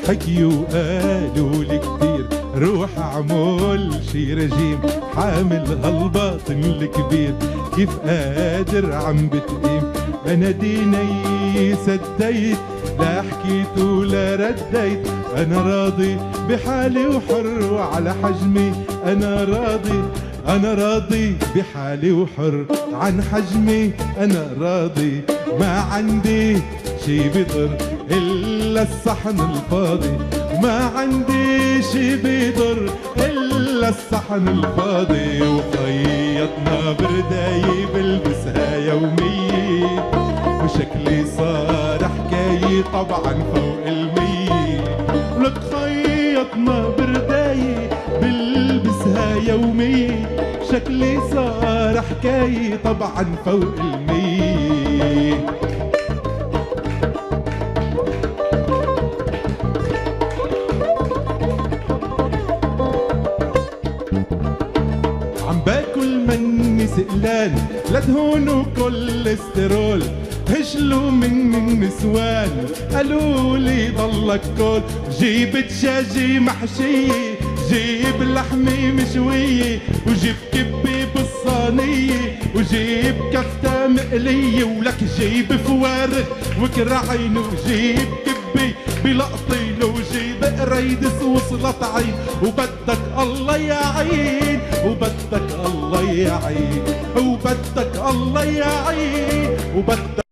حكيوا قالوا لي كتير روح اعمل شي رجيم، حامل هالباطن الكبير كيف قادر عم بتقيم. انا ديني سديت لا حكيت ولا رديت، انا راضي بحالي وحر وعلى حجمي، انا راضي بحالي وحر عن حجمي، انا راضي ما عندي شي بضر الا الصحن الفاضي، ما عندي شي بضر الا الصحن الفاضي. وخيطنا برداية بلبسها يومية، وشكلي صار حكاية طبعا فوق المية. لك خيطنا برداية بلبسها يومية، شكلي صار حكاية طبعا فوق المية. عم باكل مني سقلان لا دهون وكوليسترول، هجلوا من النسوان قالوا لي ضلك كل. جيب دجاجة محشية، جيب لحمة مشوية، وجيب كبة بالصينية، وجيب كفتة مقلية، ولك جيب فوارغ وكرعين، وجيب كبة بلقطين، وجيب قريدس وسلط عين، وبدك الله يعين، وبدك الله يعين، وبدك الله يعين، وبدك